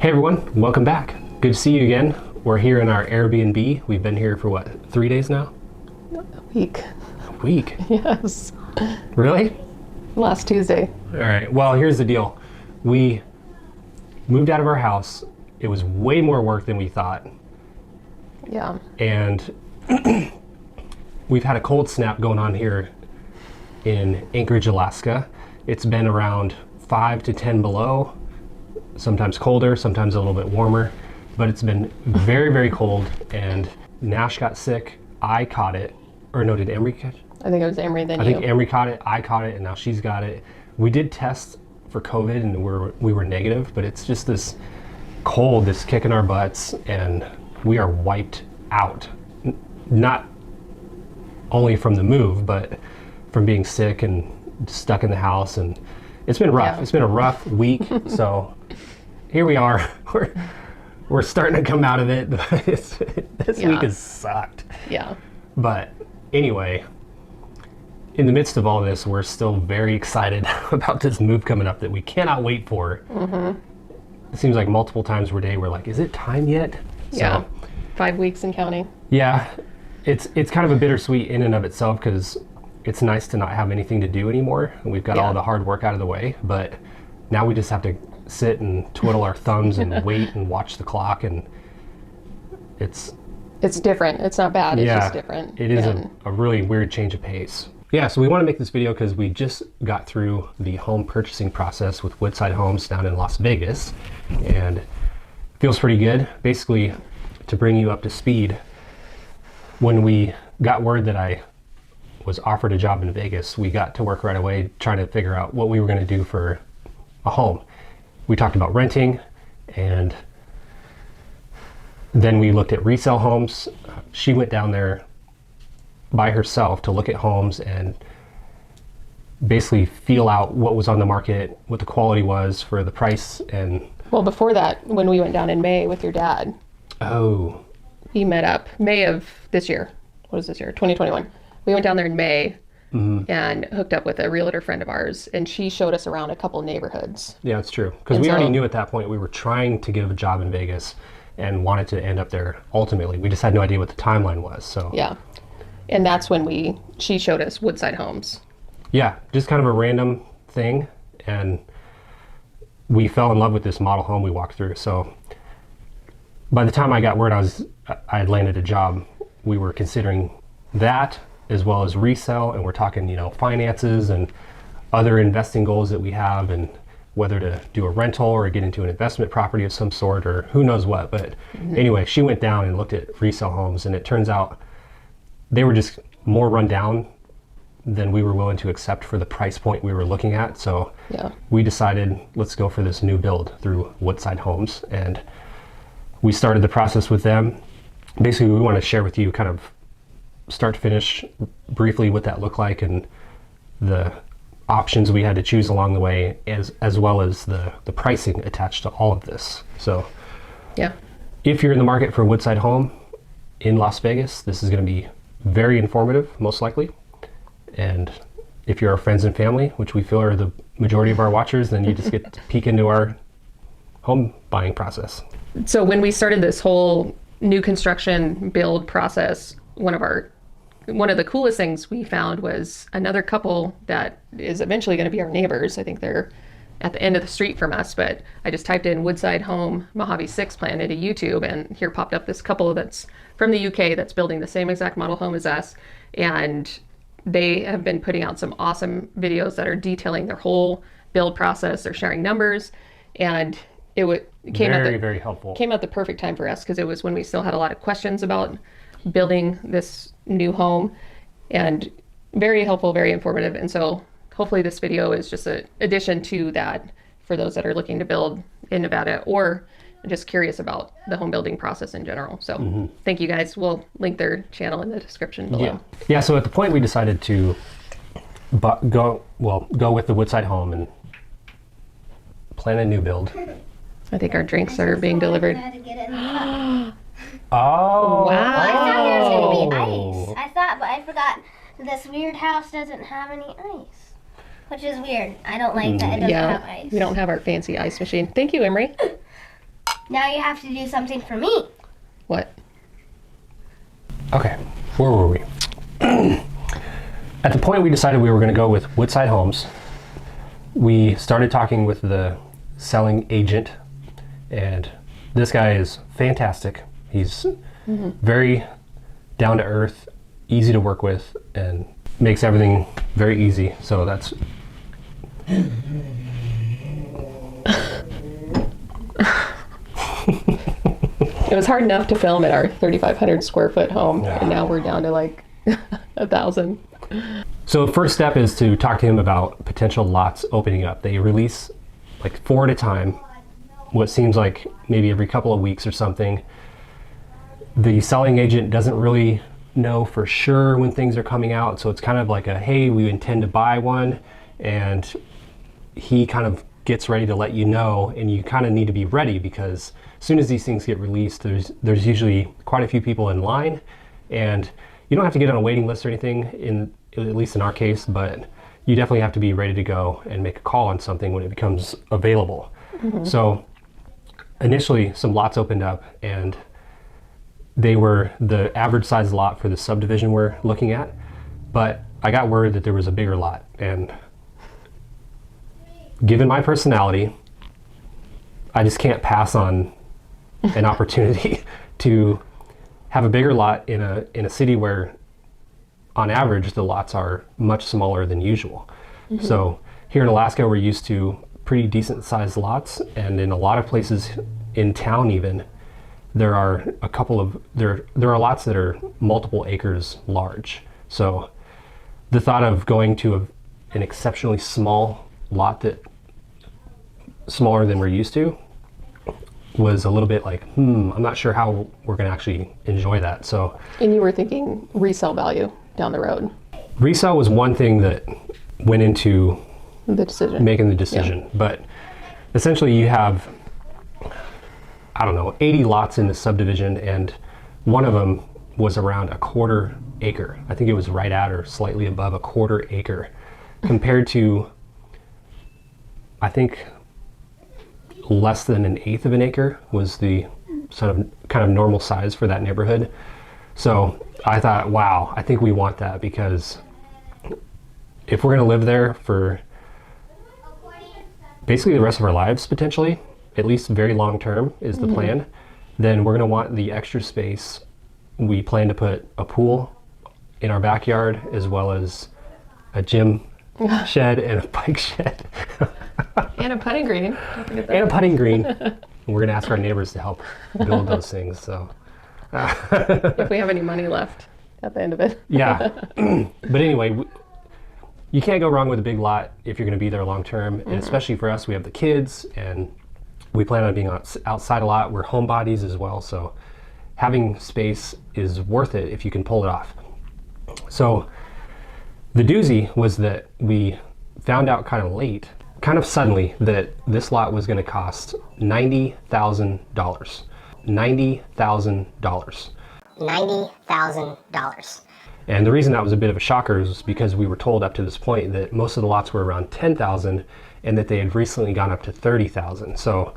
Hey everyone, welcome back. Good to see you again. We're here in our Airbnb. We've been here for what, 3 days now? A week. A week? Yes. Really? Last Tuesday. All right, well, here's the deal. We moved out of our house. It was way more work than we thought. Yeah. And we've had a cold snap going on here in Anchorage, Alaska. It's been around 5 to 10 below, sometimes colder, sometimes a little bit warmer, but it's been very, very cold. And Nash got sick. I caught it. Or no, did Emery catch it? I think it was Emery then I you. think Emery caught it, I caught it, and now she's got it. We did test for COVID and we were negative, but it's just this cold that's kicking our butts and we are wiped out. Not only from the move, but from being sick and stuck in the house, and it's been rough. Yeah. It's been a rough week. So here we are. We're starting to come out of it. This week has sucked. Yeah. But anyway, in the midst of all this, we're still very excited about this move coming up that we cannot wait for. Mm-hmm. It seems like multiple times per day we're like, is it time yet? Yeah. So, 5 weeks and counting. yeah, it's kind of a bittersweet in and of itself because it's nice to not have anything to do anymore. And we've got all the hard work out of the way, but now we just have to sit and twiddle our thumbs and wait and watch the clock, and it's different. It's not bad. It's just different. It is a really weird change of pace. Yeah, so we want to make this video because we just got through the home purchasing process with Woodside Homes down in Las Vegas, and it feels pretty good. Basically, to bring you up to speed, when we got word that I was offered a job in Vegas, we got to work right away trying to figure out what we were going to do for a home. We talked about renting, and then we looked at resale homes. She went down there by herself to look at homes and basically feel out what was on the market, what the quality was for the price. And well, before that, when we went down in May with your dad. Oh. We met up May of this year. What is this year? 2021. We went down there in May and hooked up with a realtor friend of ours, and she showed us around a couple neighborhoods. Yeah, it's true. Because we already knew at that point we were trying to get a job in Vegas and wanted to end up there ultimately. We just had no idea what the timeline was. So yeah. And that's when she showed us Woodside Homes. Yeah, just kind of a random thing, and we fell in love with this model home we walked through. So by the time I got word I had landed a job, we were considering that as well as resale, and we're talking, finances and other investing goals that we have, and whether to do a rental or get into an investment property of some sort, or who knows what. But anyway, she went down and looked at resale homes, and it turns out they were just more run down than we were willing to accept for the price point we were looking at. So we decided, let's go for this new build through Woodside Homes, and we started the process with them. Basically, we want to share with you kind of start to finish briefly what that looked like and the options we had to choose along the way, as well as the pricing attached to all of this. So if you're in the market for a Woodside home in Las Vegas, this is going to be very informative, most likely. And if you're our friends and family, which we feel are the majority of our watchers, then you just get to peek into our home buying process. So when we started this whole new construction build process, one of the coolest things we found was another couple that is eventually going to be our neighbors. I think they're at the end of the street from us, but I just typed in Woodside Home Mojave 6 plan into YouTube, and here popped up this couple that's from the UK that's building the same exact model home as us. And they have been putting out some awesome videos that are detailing their whole build process. They're sharing numbers, and it came very helpful. Came at the perfect time for us because it was when we still had a lot of questions about building this new home, and very helpful, very informative. And so hopefully this video is just an addition to that for those that are looking to build in Nevada or just curious about the home building process in general. So thank you guys. We'll link their channel in the description below. Yeah, so at the point we decided to go with the Woodside home and plan a new build. I think our drinks are being delivered. Oh, wow. I thought there was going to be ice. But I forgot this weird house doesn't have any ice, which is weird. I don't like that it doesn't have ice. We don't have our fancy ice machine. Thank you, Emery. Now you have to do something for me. What? Okay, where were we? At the point we decided we were going to go with Woodside Homes, we started talking with the selling agent, and this guy is fantastic. He's very down to earth, easy to work with, and makes everything very easy. So that's It was hard enough to film at our 3,500 square foot home, Yeah. and now we're down to like 1,000. So the first step is to talk to him about potential lots opening up. They release like 4 at a time, what seems like maybe every couple of weeks or something. The selling agent doesn't really know for sure when things are coming out, so it's kind of like a, hey, we intend to buy one, and he kind of gets ready to let you know, and you kind of need to be ready, because as soon as these things get released, there's usually quite a few people in line, and you don't have to get on a waiting list or anything, at least in our case, but you definitely have to be ready to go and make a call on something when it becomes available. So initially some lots opened up, and they were the average size lot for the subdivision we're looking at, but I got word that there was a bigger lot, and given my personality, I just can't pass on an opportunity to have a bigger lot in a city where on average the lots are much smaller than usual. So here in Alaska we're used to pretty decent sized lots, and in a lot of places in town even there are lots that are multiple acres large. So the thought of going to an exceptionally small lot that smaller than we're used to was a little bit like, I'm not sure how we're going to actually enjoy that. So, And you were thinking resale value down the road, resale was one thing that went into the decision. making the decision. But essentially you have, I don't know, 80 lots in the subdivision, and one of them was around a 1/4 acre. I think it was right at or slightly above a 1/4 acre, compared to, I think, less than 1/8 of an acre was the kind of normal size for that neighborhood. So I thought, wow, I think we want that, because if we're going to live there for basically the rest of our lives, potentially, at least very long term is the plan, then we're going to want the extra space. We plan to put a pool in our backyard, as well as a gym shed and a bike shed. And a putting green. Don't forget that. And a putting green. We're going to ask our neighbors to help build those things. So If we have any money left at the end of it. yeah. But anyway, you can't go wrong with a big lot if you're going to be there long term. And especially for us, we have the kids, and we plan on being outside a lot. We're homebodies as well, so having space is worth it if you can pull it off. So the doozy was that we found out kind of late, kind of suddenly, that this lot was going to cost $90,000. $90,000. $90,000. And the reason that was a bit of a shocker is because we were told up to this point that most of the lots were around 10,000, and that they had recently gone up to 30,000. So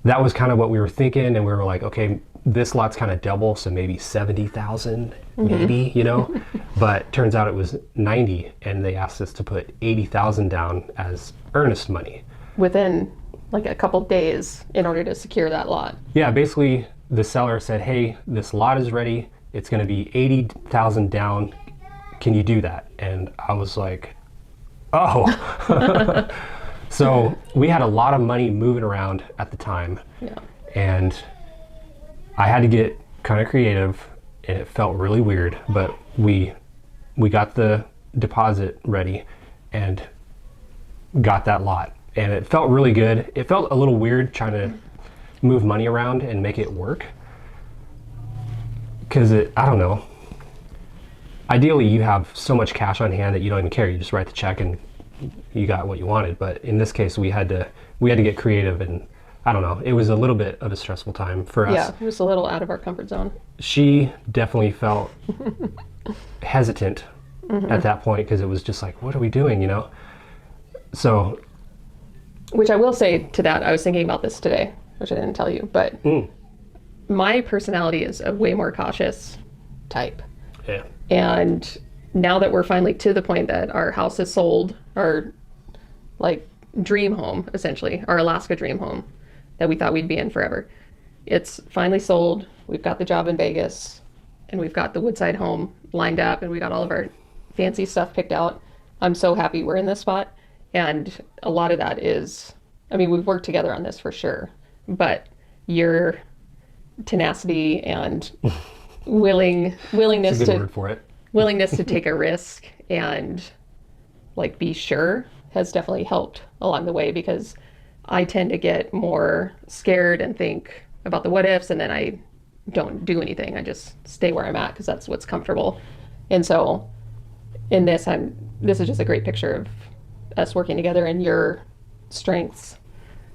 that was kind of what we were thinking, and we were like, okay, this lot's kind of double, so maybe 70,000, maybe, you know. But turns out it was 90, and they asked us to put 80,000 down as earnest money. Within like a couple days in order to secure that lot. Yeah, basically the seller said, hey, this lot is ready. It's going to be 80,000 down. Can you do that? And I was like, oh. So we had a lot of money moving around at the time. Yeah. And I had to get kind of creative, and it felt really weird, but we got the deposit ready and got that lot. And it felt really good. It felt a little weird trying to move money around and make it work. Because I don't know. Ideally, you have so much cash on hand that you don't even care. You just write the check and you got what you wanted. But in this case, we had to get creative, and I don't know. It was a little bit of a stressful time for us. Yeah, it was a little out of our comfort zone. She definitely felt hesitant at that point, because it was just like, what are we doing, you know? So, Which I will say to that, I was thinking about this today. which I didn't tell you, but my personality is a way more cautious type. Yeah. And now that we're finally to the point that our house is sold, our like dream home, essentially, our Alaska dream home that we thought we'd be in forever, it's finally sold. We've got the job in Vegas, and we've got the Woodside home lined up, and we got all of our fancy stuff picked out. I'm so happy we're in this spot. And a lot of that is, I mean, we've worked together on this for sure, but your tenacity and willingness That's a good to word for it. willingness to take a risk and like be sure has definitely helped along the way, because I tend to get more scared and think about the what ifs, and then I don't do anything. I just stay where I'm at because that's what's comfortable. And so in this, this is just a great picture of us working together and your strengths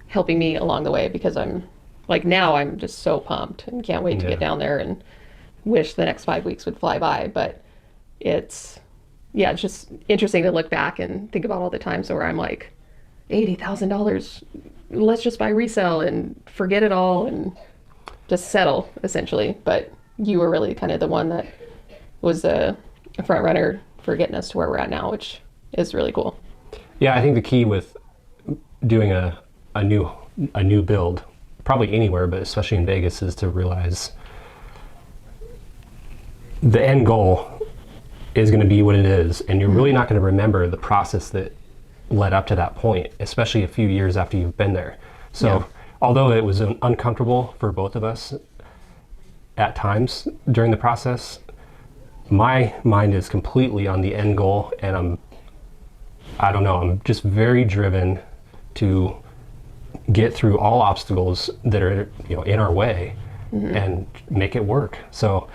helping me along the way, because I'm like, now I'm just so pumped and can't wait to get down there and wish the next 5 weeks would fly by. But it's just interesting to look back and think about all the times where I'm like, $80,000, let's just buy resale and forget it all and just settle, essentially. But you were really kind of the one that was a front runner for getting us to where we're at now, which is really cool. Yeah, I think the key with doing a new build, probably anywhere, but especially in Vegas, is to realize the end goal is going to be what it is, and you're really not going to remember the process that led up to that point, especially a few years after you've been there. So although it was uncomfortable for both of us at times during the process, my mind is completely on the end goal, and I'm just very driven to get through all obstacles that are in our way and make it work. So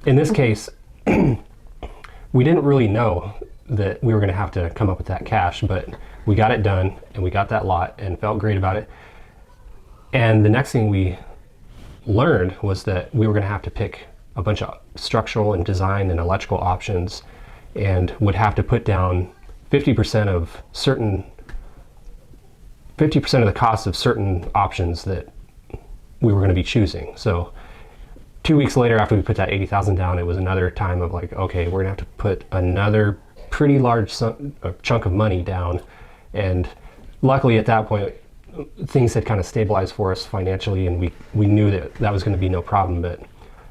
in this case, we didn't really know that we were going to have to come up with that cash, but we got it done and we got that lot and felt great about it. And the next thing we learned was that we were going to have to pick a bunch of structural and design and electrical options, and would have to put down 50% of the cost of certain options that we were going to be choosing. So 2 weeks later, after we put that $80,000 down, it was another time of like, okay, we're gonna have to put another pretty large chunk of money down. And luckily at that point, things had kind of stabilized for us financially, and we knew that was going to be no problem. But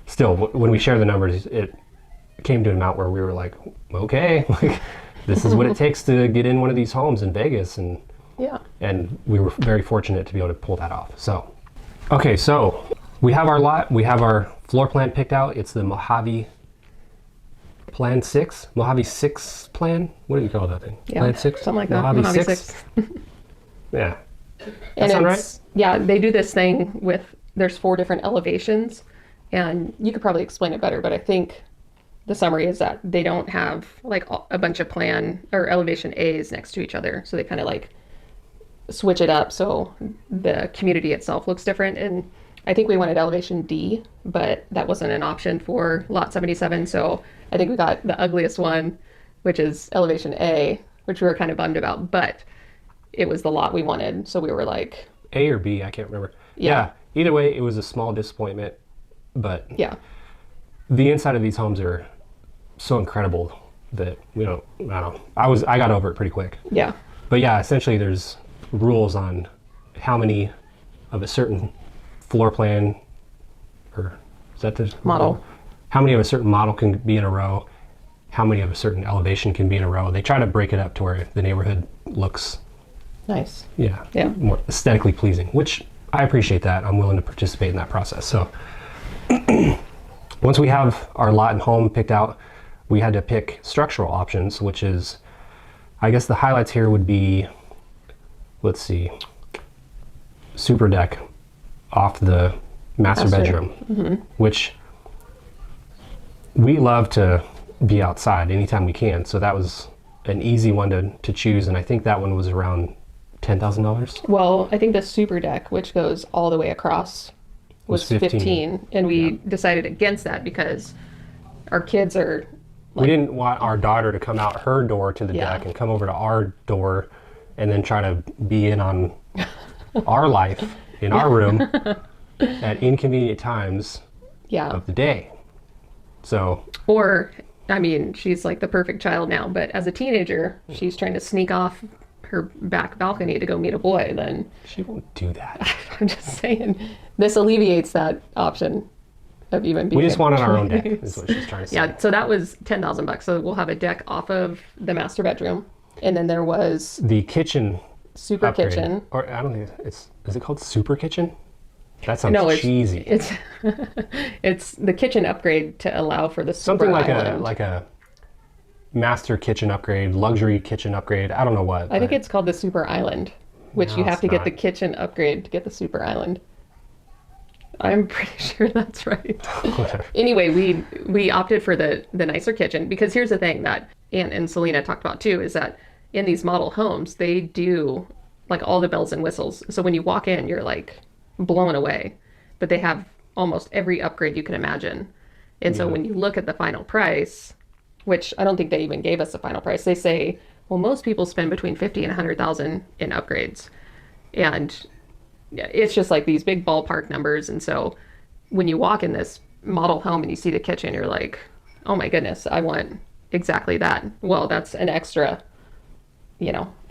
still, when we share the numbers, it came to an amount where we were like, okay, like, this is what it takes to get in one of these homes in Vegas. And we were very fortunate to be able to pull that off. So, okay, so we have our lot, we have our floor plan picked out. It's the Mojave Plan 6, Mojave 6 plan. What do you call that thing? Yeah, Plan 6? something like that. Mojave 6. Yeah. And sound right? Yeah, they do this thing with, there's 4 different elevations, and you could probably explain it better, but I think the summary is that they don't have like a bunch of plan or elevation A's next to each other. So they kind of like switch it up so the community itself looks different. And I think we wanted elevation D, but that wasn't an option for lot 77. So I think we got the ugliest one, which is elevation A, which we were kind of bummed about, but it was the lot we wanted. So we were like, A or B, I can't remember. Yeah. Either way, it was a small disappointment, but yeah, the inside of these homes are so incredible that I don't know. I got over it pretty quick. Yeah. But yeah, essentially there's rules on how many of a certain floor plan, or is that the model? How many of a certain model can be in a row, how many of a certain elevation can be in a row. They try to break it up to where the neighborhood looks nice. Yeah. More aesthetically pleasing, which I appreciate that. I'm willing to participate in that process. So once we have our lot and home picked out, we had to pick structural options, which is, I guess the highlights here would be, let's see, super deck off the master bedroom, which we love to be outside anytime we can. So that was an easy one to choose. And I think that one was around $10,000. Well, I think the super deck, which goes all the way across, was 15. And we decided against that because our kids are we didn't want our daughter to come out her door to the deck and come over to our door and then try to be in on our life in our room at inconvenient times Yeah. of the day. So, Or, I mean, she's like the perfect child now, but as a teenager, she's trying to sneak off her back balcony to go meet a boy, then she won't do that. I'm just saying, this alleviates that option of even being. We just want it on our own deck, is what she's trying to say. Yeah, so that was $10,000. So we'll have a deck off of the master bedroom. And then there was The kitchen super upgrade, kitchen. or I don't think is it called super kitchen? That sounds No, it's cheesy. It's it's the kitchen upgrade to allow for the super Something like island. a master kitchen upgrade, luxury kitchen upgrade. I don't know what. I think it's called the super island, which No, you have it's to get not. the kitchen upgrade to get the super island. I'm pretty sure that's right. whatever. Anyway, we opted for the nicer kitchen because here's the thing that Aunt and Selena talked about too is that in these model homes they do like all the bells and whistles. So when you walk in, you're like blown away. But they have almost every upgrade you can imagine. And so when you look at the final price, which I don't think they even gave us the final price, they say, well, most people spend between 50 and 100,000 in upgrades. And yeah, it's just like these big ballpark numbers. And so when you walk in this model home and you see the kitchen, you're like, oh my goodness, I want exactly that. Well, that's an extra,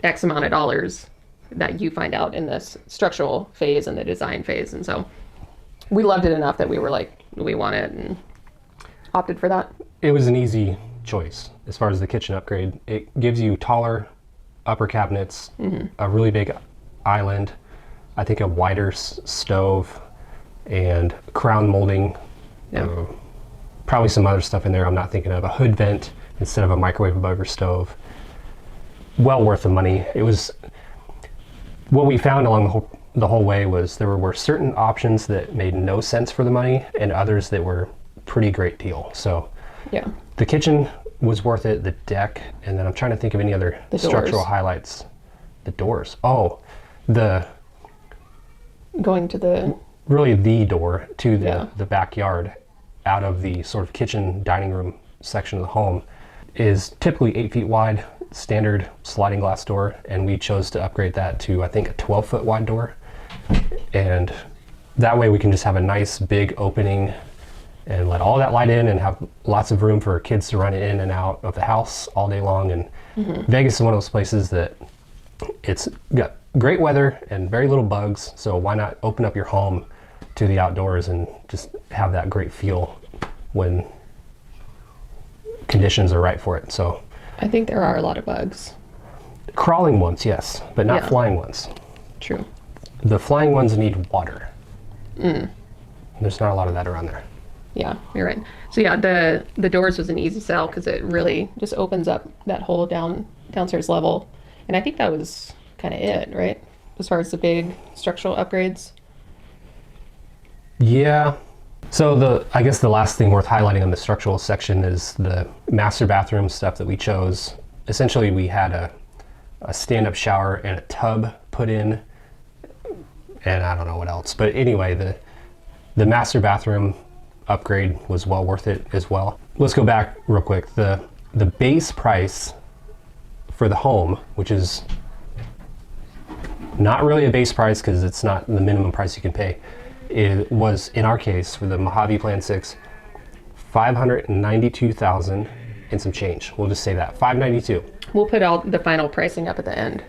X amount of dollars that you find out in this structural phase and the design phase. And so we loved it enough that we were like, we want it and opted for that. It was an easy choice as far as the kitchen upgrade. It gives you taller upper cabinets, a really big island, I think a wider stove, and crown molding. Yeah. Probably some other stuff in there I'm not thinking of. A hood vent instead of a microwave above your stove. Well worth the money. It was what we found along the whole way was there were certain options that made no sense for the money and others that were pretty great deal. So Yeah. the kitchen was worth it, the deck, and then I'm trying to think of any other The structural doors. highlights. The doors. Oh, Going to the, really the door to Yeah. the backyard out of the sort of kitchen dining room section of the home is typically 8 feet wide, standard sliding glass door, and we chose to upgrade that to I think a 12-foot wide door. And that way we can just have a nice big opening and let all that light in and have lots of room for kids to run in and out of the house all day long. And Vegas is one of those places that it's got great weather and very little bugs, so why not open up your home to the outdoors and just have that great feel when conditions are right for it. So I think there are a lot of bugs. crawling ones, yes, but not Yeah. flying ones. True. The flying ones need water. There's not a lot of that around there. Yeah, you're right. So yeah, the doors was an easy sell because it really just opens up that whole downstairs level. And I think that was kind of it, right? As far as the big structural upgrades. Yeah. So I guess the last thing worth highlighting on the structural section is the master bathroom stuff that we chose. Essentially, we had a stand-up shower and a tub put in, and I don't know what else. But anyway, the master bathroom upgrade was well worth it as well. Let's go back real quick. The base price for the home, which is not really a base price because it's not the minimum price you can pay, it was, in our case, for the Mojave Plan 6, $592,000 and some change. We'll just say that, $592,000. We'll put all the final pricing up at the end.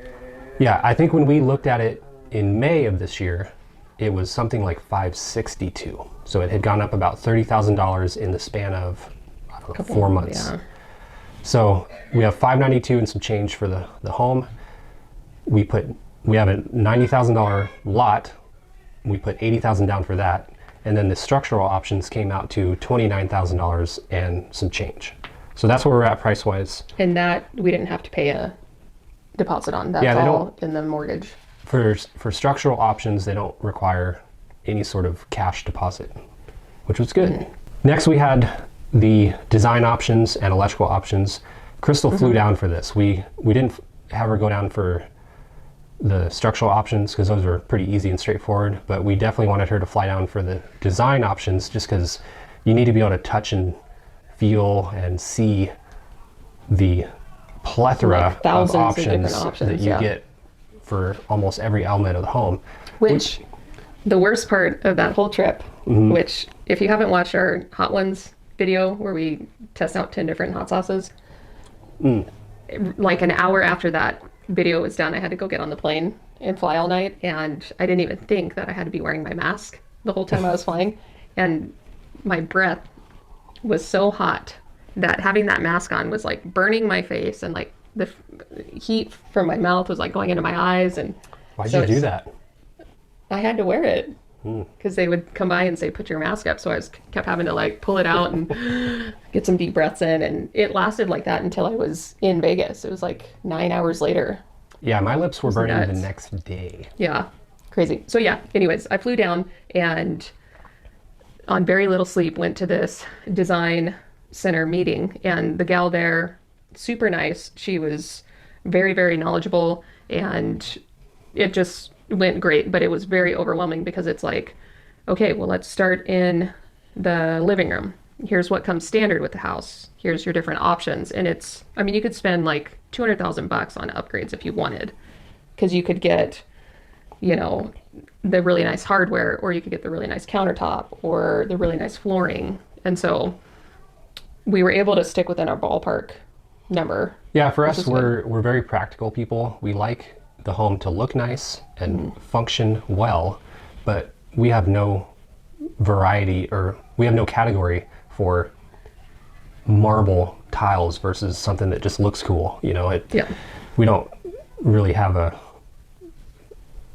Yeah, I think when we looked at it in May of this year, it was something like $562,000. So it had gone up about $30,000 in the span of, I don't know, 4 months. Yeah. So we have $592,000 and some change for the home. We have a $90,000 lot. We put $80,000 down for that. And then the structural options came out to $29,000 and some change. So that's where we're at price-wise. And that we didn't have to pay a deposit on. That's Yeah, they all in the mortgage. For structural options, they don't require any sort of cash deposit, which was good. Next, we had the design options and electrical options. Crystal flew down for this. We didn't have her go down for the structural options because those were pretty easy and straightforward, but we definitely wanted her to fly down for the design options just because you need to be able to touch and feel and see the plethora Like thousands of of different options options, that you yeah. get for almost every element of the home. Which The worst part of that whole trip, which if you haven't watched our Hot Ones video where we test out 10 different hot sauces, like an hour after that video was done, I had to go get on the plane and fly all night. And I didn't even think that I had to be wearing my mask the whole time I was flying. And my breath was so hot that having that mask on was like burning my face, and like the heat from my mouth was like going into my eyes. And Why'd so you do that? I had to wear it because they would come by and say, put your mask up. So I kept having to like pull it out and get some deep breaths in. And it lasted like that until I was in Vegas. It was like 9 hours later. Yeah, my lips were burning nuts. the next day. Yeah, crazy. So yeah, anyways, I flew down and on very little sleep went to this design center meeting, and the gal there, super nice. She was very, very knowledgeable, and it just went great, but it was very overwhelming because it's like, okay, well, let's start in the living room. Here's what comes standard with the house. Here's your different options. And it's, I mean, you could spend like $200,000 on upgrades if you wanted, because you could get, you know, the really nice hardware, or you could get the really nice countertop or the really nice flooring. And so we were able to stick within our ballpark number. Yeah, for us, is good. we're very practical people. We like the home to look nice and function well, but we have no variety, or we have no category for marble tiles versus something that just looks cool. You know, we don't really have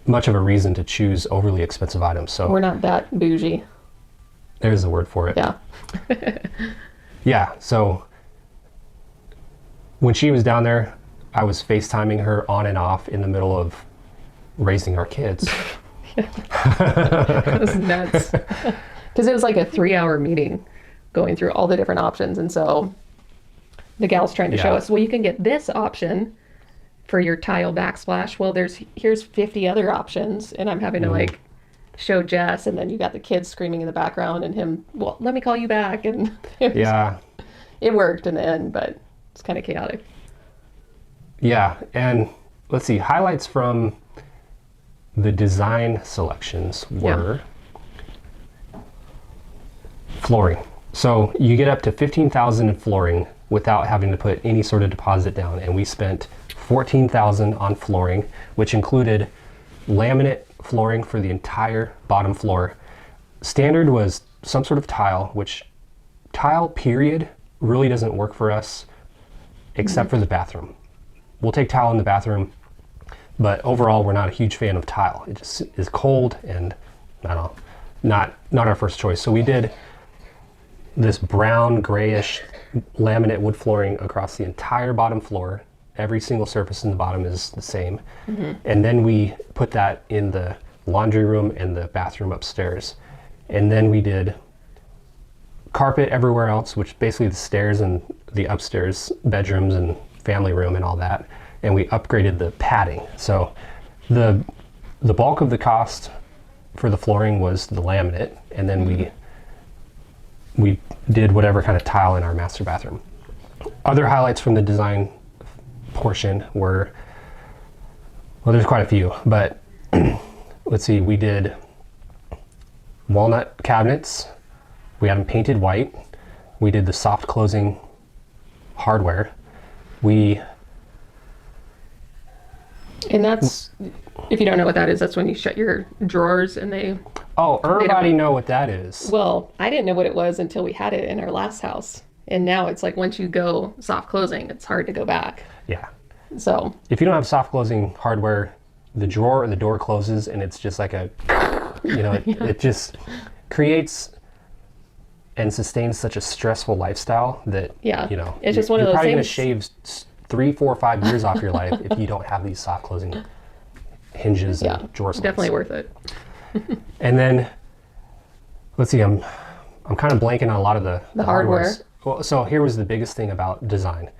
much of a reason to choose overly expensive items. So We're not that bougie. there's the word for it. Yeah. Yeah, so when she was down there, I was FaceTiming her on and off in the middle of raising our kids. It was nuts. Because it was like a 3-hour meeting going through all the different options. And so the gal's trying to show Yeah. us, well, you can get this option for your tile backsplash. Well, here's 50 other options. And I'm having to like show Jess, and then you got the kids screaming in the background and him, well, let me call you back. And Yeah, it worked in the end, but it's kind of chaotic. yeah, and let's see, highlights from the design selections were flooring. So you get up to $15,000 in flooring without having to put any sort of deposit down, and we spent $14,000 on flooring, which included laminate flooring for the entire bottom floor. Standard was some sort of tile, which tile period really doesn't work for us except for the bathroom. We'll take tile in the bathroom, but overall we're not a huge fan of tile. It just is cold and I don't know, not our first choice. So we did this brown grayish laminate wood flooring across the entire bottom floor. Every single surface in the bottom is the same. And then we put that in the laundry room and the bathroom upstairs. And then we did carpet everywhere else, which basically the stairs and the upstairs bedrooms and family room and all that. And we upgraded the padding. So the bulk of the cost for the flooring was the laminate, and then we did whatever kind of tile in our master bathroom. Other highlights from the design portion were, well, there's quite a few, but let's see, we did walnut cabinets. We had them painted white. We did the soft closing hardware. And that's, if you don't know what that is, that's when you shut your drawers and they, Oh, everybody know what that is. well, I didn't know what it was until we had it in our last house. And now it's like once you go soft closing, it's hard to go back. Yeah. So, If you don't have soft closing hardware, the drawer or the door closes and it's just like a, you know, it just creates and sustains such a stressful lifestyle that, Yeah, you know, it's just one of you're those probably going to things- shave 3, 4, 5 years off your life if you don't have these soft closing hinges yeah, and drawer slots. definitely worth it. And then, let's see, I'm kind of blanking on a lot of the hardware. hardwares. Well, so here was the biggest thing about design.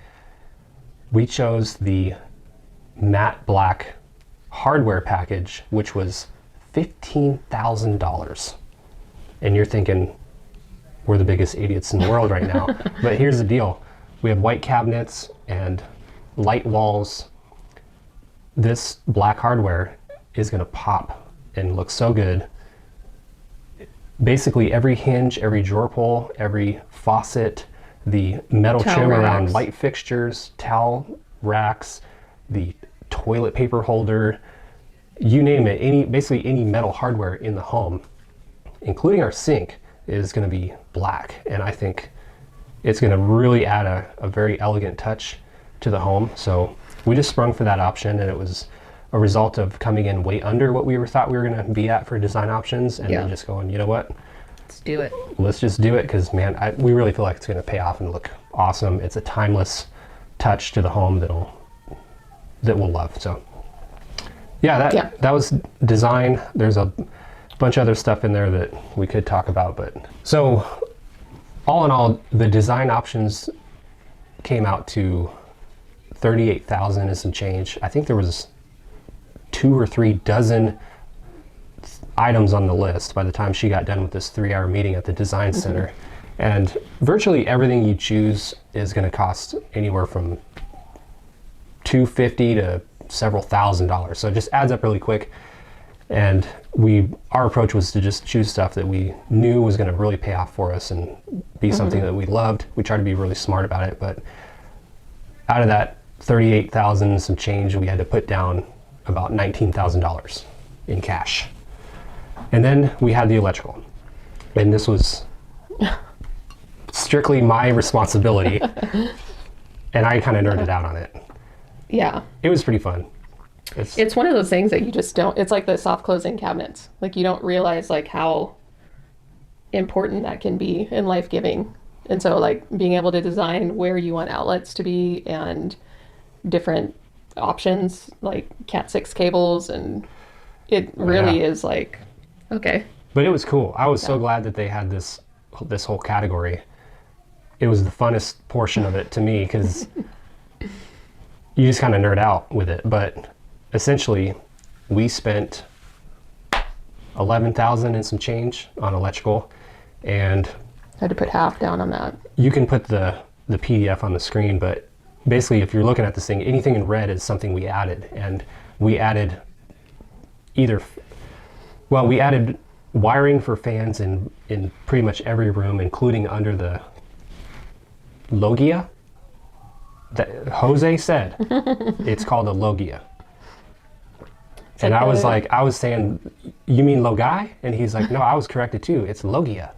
We chose the matte black hardware package, which was $15,000. And you're thinking, we're the biggest idiots in the world right now. But here's the deal. We have white cabinets and light walls. This black hardware is going to pop and look so good basically every hinge, every drawer pull, every faucet, the metal Towel trim around racks. light fixtures, towel racks, the toilet paper holder, you name it, basically any metal hardware in the home, including our sink, is going to be black. And I think it's going to really add a very elegant touch to the home. So we just sprung for that option, and it was a result of coming in way under what we thought we were going to be at for design options, and then just going, you know what, Let's do it. let's just do it, because man, we really feel like it's going to pay off and look awesome. It's a timeless touch to the home that we'll love. So yeah, that was design. There's a bunch of other stuff in there that we could talk about, but so all in all, the design options came out to $38,000 and some change. I think there was 2 or 3 dozen items on the list by the time she got done with this 3-hour meeting at the design center. And virtually everything you choose is going to cost anywhere from $250 to several $1,000s. So it just adds up really quick. And our approach was to just choose stuff that we knew was going to really pay off for us and be something that we loved. We tried to be really smart about it, but out of that 38,000 some change, we had to put down about $19,000 in cash. And then we had the electrical. And this was strictly my responsibility. And I kind of nerded out on it. Yeah. It was pretty fun. It's one of those things that you just don't, it's like the soft closing cabinets. Like you don't realize like how important that can be and life-giving. And so like being able to design where you want outlets to be and different options like Cat 6 cables, and it really is like, okay. But it was cool. I was so glad that they had this whole category. It was the funnest portion of it to me, because you just kind of nerd out with it. But essentially, we spent $11,000 and some change on electrical, and I had to put half down on that. you can put the PDF on the screen, but basically if you're looking at this thing, anything in red is something we added. And we added we added wiring for fans in pretty much every room, including under the logia. That Jose said it's called a logia. And I was like, I was saying, you mean logi? And he's like, no, I was corrected too. It's logia.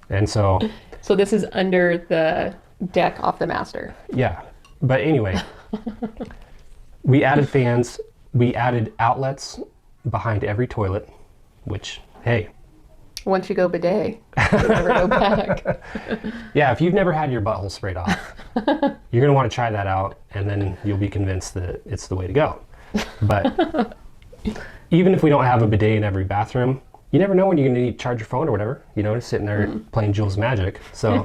And so this is under the deck off the master. yeah. But anyway, we added fans. We added outlets behind every toilet, which, hey. Once you go bidet, you never go back. Yeah, if you've never had your butthole sprayed off, you're going to want to try that out, and then you'll be convinced that it's the way to go. But even if we don't have a bidet in every bathroom, you never know when you're going to need to charge your phone or whatever, just sitting there playing Jules Magic. So,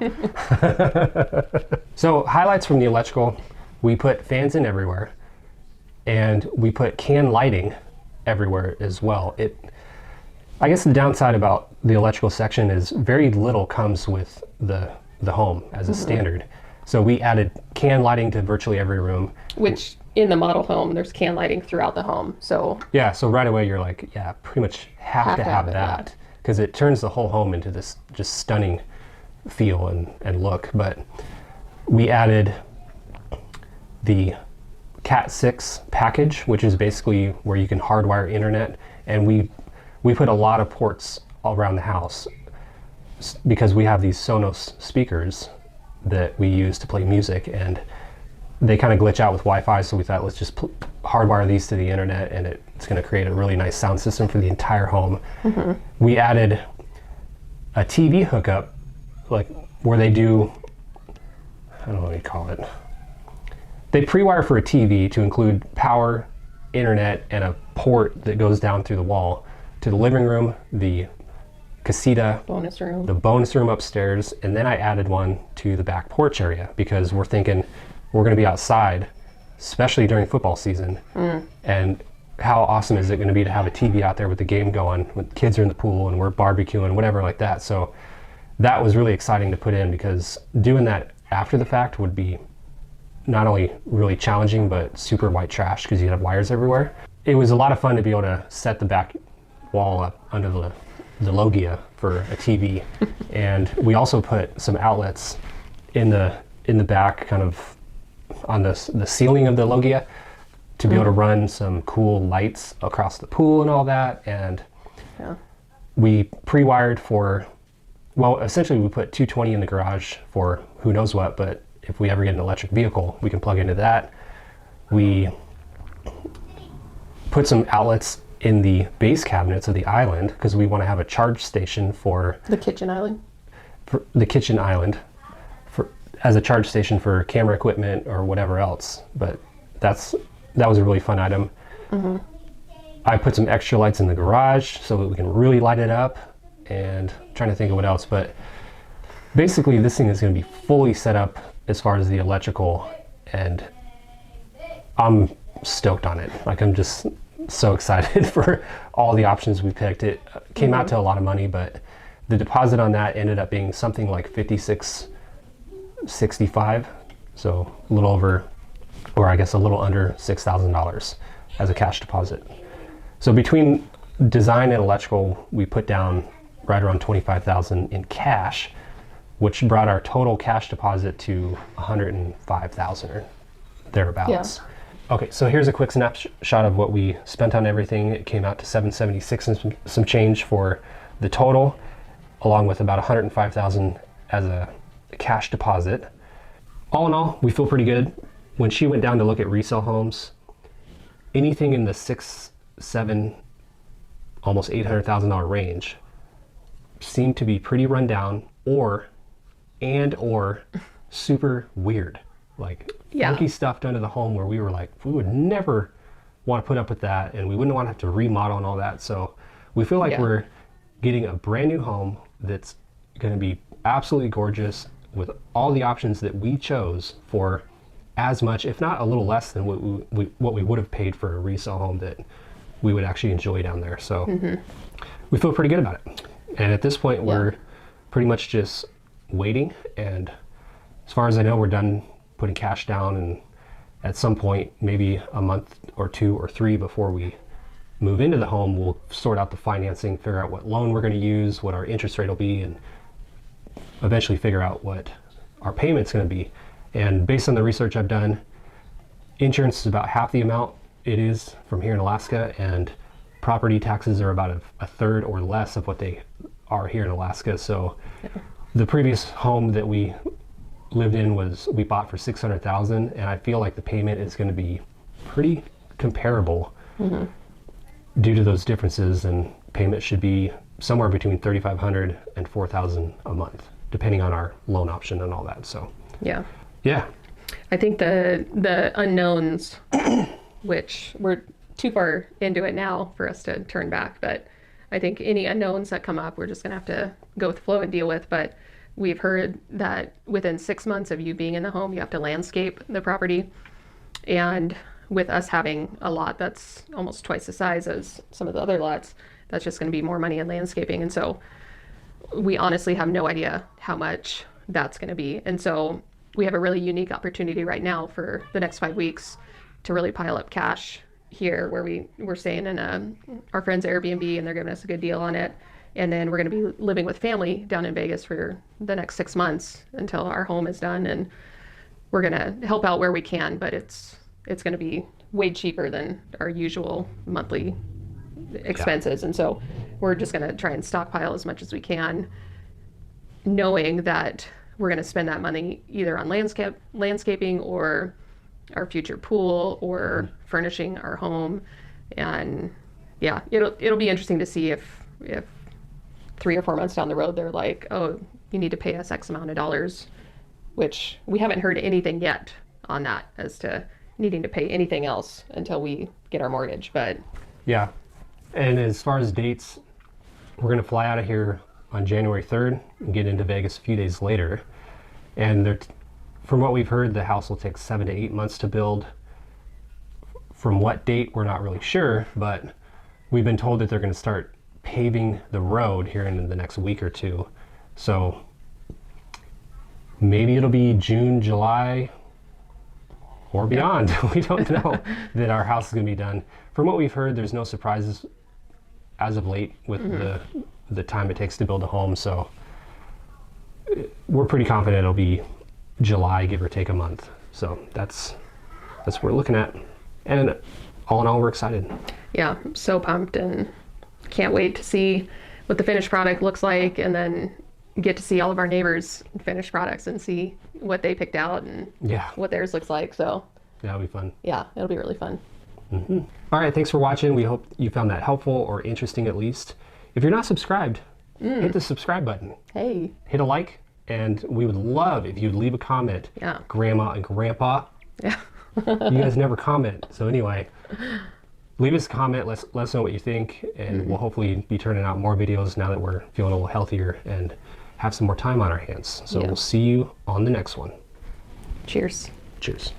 so highlights from the electrical, we put fans in everywhere, and we put can lighting everywhere as well. I guess the downside about the electrical section is very little comes with the home as a standard. So we added can lighting to virtually every room. Which in the model home, there's can lighting throughout the home. So yeah, so right away you're like, yeah, pretty much have to have that, because it turns the whole home into this just stunning feel and look. But we added the Cat 6 package, which is basically where you can hardwire internet, and we put a lot of ports all around the house because we have these Sonos speakers that we use to play music, and they kind of glitch out with Wi-Fi, so we thought, let's just hardwire these to the internet, and it's going to create a really nice sound system for the entire home. We added a TV hookup, like where they do, I don't know what you call it. They pre-wire for a TV to include power, internet, and a port that goes down through the wall to the living room, the casita, bonus room, the bonus room upstairs, and then I added one to the back porch area because we're thinking we're going to be outside, especially during football season. And how awesome is it going to be to have a TV out there with the game going, when kids are in the pool and we're barbecuing, whatever like that. So that was really exciting to put in, because doing that after the fact would be not only really challenging, but super white trash because you'd have wires everywhere. It was a lot of fun to be able to set the back wall up under the logia for a TV. And we also put some outlets in the back, kind of on the ceiling of the logia, to be able to run some cool lights across the pool and all that. And Yeah. we pre-wired for, well, essentially we put 220 in the garage for who knows what, but if we ever get an electric vehicle, we can plug into that. We put some outlets in the base cabinets of the island because we want to have a charge station for The kitchen island. the kitchen island as a charge station for camera equipment or whatever else. But that was a really fun item. I put some extra lights in the garage so that we can really light it up, and I'm trying to think of what else, but basically this thing is going to be fully set up as far as the electrical, and I'm stoked on it. Like, I'm just so excited for all the options we picked. It came out to a lot of money, but the deposit on that ended up being something like $56.65, so a little over, or I guess a little under $6,000 as a cash deposit. So between design and electrical, we put down right around $25,000 in cash, which brought our total cash deposit to $105,000 or thereabouts. Okay, so here's a quick snapshot of what we spent on everything. It came out to $776 and some change for the total, along with about $105,000 as a cash deposit. All in all, we feel pretty good. When she went down to look at resale homes, anything in the $600,000, $700,000, almost $800,000 range seemed to be pretty run down or super weird. Like funky stuff done to the home where we were like, we would never want to put up with that, and we wouldn't want to have to remodel and all that. So we feel like we're getting a brand new home that's going to be absolutely gorgeous with all the options that we chose for as much, if not a little less than what we would have paid for a resale home that we would actually enjoy down there. So we feel pretty good about it. And at this point, we're pretty much just waiting. And as far as I know, we're done putting cash down, and at some point, maybe a month or 2 or 3 before we move into the home, we'll sort out the financing, figure out what loan we're going to use, what our interest rate will be, and eventually figure out what our payment's going to be. And based on the research I've done, insurance is about half the amount it is from here in Alaska, and property taxes are about a third or less of what they are here in Alaska. So the previous home that we lived in we bought for $600,000, and I feel like the payment is going to be pretty comparable due to those differences, and payment should be somewhere between $3,500 and $4,000 a month, depending on our loan option and all that. So yeah, I think the unknowns, which we're too far into it now for us to turn back, but I think any unknowns that come up, we're just going to have to go with the flow and deal with. But we've heard that within 6 months of you being in the home, you have to landscape the property. And with us having a lot that's almost twice the size as some of the other lots, that's just going to be more money in landscaping. And so we honestly have no idea how much that's going to be. And so we have a really unique opportunity right now for the next 5 weeks to really pile up cash here, where we're staying in our friend's Airbnb, and they're giving us a good deal on it. And then we're going to be living with family down in Vegas for the next 6 months until our home is done. And we're going to help out where we can, but it's going to be way cheaper than our usual monthly expenses. And so we're just going to try and stockpile as much as we can, knowing that we're going to spend that money either on landscaping or our future pool or furnishing our home. And yeah, it'll be interesting to see if 3 or 4 months down the road, they're like, oh, you need to pay us X amount of dollars, which we haven't heard anything yet on that as to needing to pay anything else until we get our mortgage. But yeah. And as far as dates, we're going to fly out of here on January 3rd and get into Vegas a few days later. And from what we've heard, the house will take 7 to 8 months to build. From what date, we're not really sure, but we've been told that they're going to start paving the road here in the next week or 2. So maybe it'll be June, July, or beyond. We don't know that our house is going to be done. From what we've heard, there's no surprises as of late with the time it takes to build a home. So we're pretty confident it'll be July, give or take a month. So that's what we're looking at. And all in all, we're excited. Yeah, I'm so pumped and can't wait to see what the finished product looks like, and then get to see all of our neighbors' finished products and see what they picked out and Yeah, what theirs looks like. So that'll be fun. yeah, it'll be really fun. All right, thanks for watching. We hope you found that helpful or interesting at least. If you're not subscribed, hit the subscribe button. Hey, Hit a like, and we would love if you'd leave a comment. Yeah. Grandma and Grandpa. yeah, You guys never comment. So anyway, leave us a comment. Let us know what you think, and we'll hopefully be turning out more videos now that we're feeling a little healthier and have some more time on our hands. So Yeah. we'll see you on the next one. cheers. Cheers.